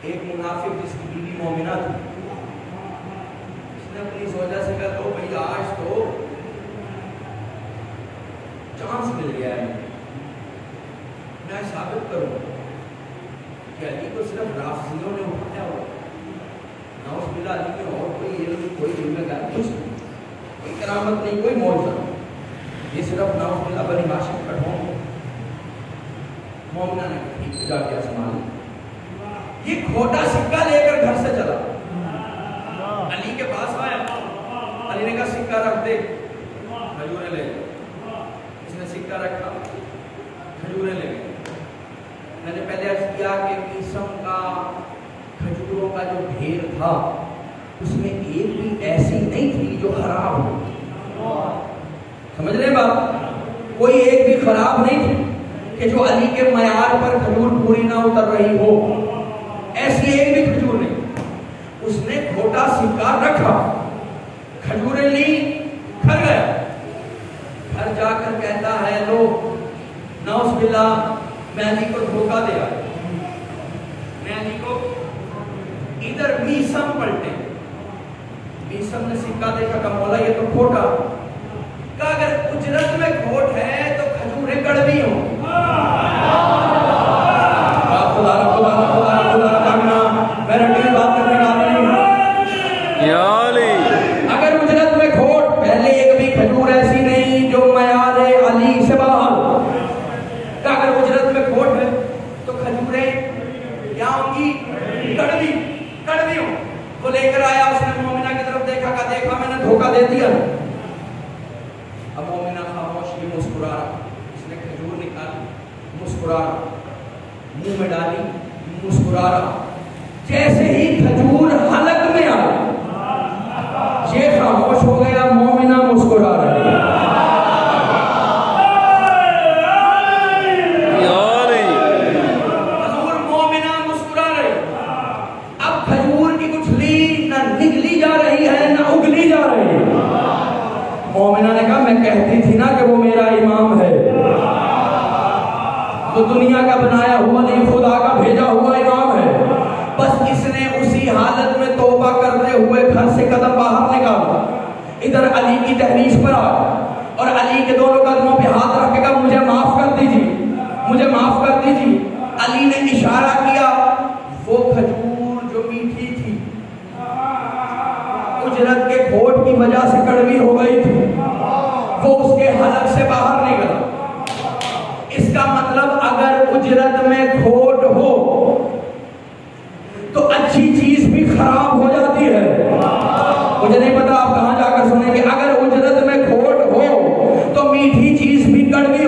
ایک منافق جس کی بیوی مومنہ تھی، اس نے اپنی زوجہ سے کہا تو بھئی آج تو چانس مل گیا ہے، میں ثابت کروں کہ علی کو صرف رافضیوں نے اٹھایا ہوا، نعوذ باللہ علی میں اور کوئی علم، کوئی علم کا کچھ نہیں، کوئی کرامت نہیں، کوئی معجزہ، یہ صرف نعوذ باللہ بنی ہاشم کا ڈھونگ ہے۔ مومنہ نے ٹھیک جا کے سنبھال، یہ کھوٹا سکہ لے کر گھر سے چلا، علی کے پاس آیا، علی نے کہا سکہ رکھ دے، کھجوریں لے گئے، اس نے سکہ رکھا، کھجوریں لے گئے۔ میں نے پہلے عرض کیا کہ قسم کا کھجوروں کا جو ڈھیر تھا اس میں ایک بھی ایسی نہیں تھی جو خراب ہو، سمجھ رہے ہیں بات؟ کوئی ایک بھی خراب نہیں تھی کہ جو علی کے معیار پر کھجور پوری نہ اتر رہی ہو، ایسی ایک بھی کھجور نہیں۔ اس نے کھوٹا سکہ رکھا، کھجوریں لی، گھر گیا، گھر جا کر کہتا ہے لو نعوذ باللہ میں علی کو دھوکہ دیا، میں علی کو ادھر میسم پلٹے، میسم نے سکہ دیکھا کہ مولا یہ تو کھوٹا، کہ اگر اجرت میں کھوٹ ہے تو کھجوریں کڑوی ہوں، اگر اجرت میں کھوٹ، پہلے ایک بھی کھجور ایسی نہیں جو معیار علی سے باہر، کہ اگر اجرت میں کھوٹ ہے تو کھجوریں کیا ہوں گی؟ کڑوی ہوں۔ وہ لے کر آیا، اس نے مومنہ کی طرف دیکھا کہ دیکھا میں نے دھوکہ دے دیا۔ اب مومنہ خاموش بھی مسکرا رہا، اس نے کھجور نکالی، مسکرا رہا، منہ میں ڈالی، مسکرا رہا، جیسے ہی کھجور حلق میں آئی یہ خاموش ہو گیا، مومنہ مسکرا رہی ہے۔ حضور مومنہ مسکرا رہی، اب کھجور کی گٹھلی نہ نگلی جا رہی ہے نہ اگلی جا رہی ہے۔ مومنہ نے کہا میں کہتی تھی نا کہ وہ میرا امام ہے، وہ دنیا کا بنایا ہوا نہیں، خدا کا بھیجا ہوا امام ہے، بس اس نے اسی حالت میں توبہ کرتے ہوئے گھر سے قدم باہر نکالا، ادھر علی کی تحریش پر آیا اور علی کے دونوں قدموں پہ ہاتھ رکھ کے کہا مجھے معاف کر دیجیے، مجھے معاف کر دیجیے۔ علی نے اشارہ کیا، وہ کھجور جو میٹھی تھی اجرت کے کھوٹ کی وجہ سے کڑوی ہو گئی تھی، وہ اس کے حلق سے باہر نکلا۔ اس کا مطلب اگر اجرت میں کھوٹ ہو تو اچھی چیز بھی خراب ہو جاتی ہے۔ مجھے نہیں پتا آپ کہاں جا کر سنیں گے، اگر اجرت میں کھوٹ ہو تو میٹھی چیز بھی کڑوی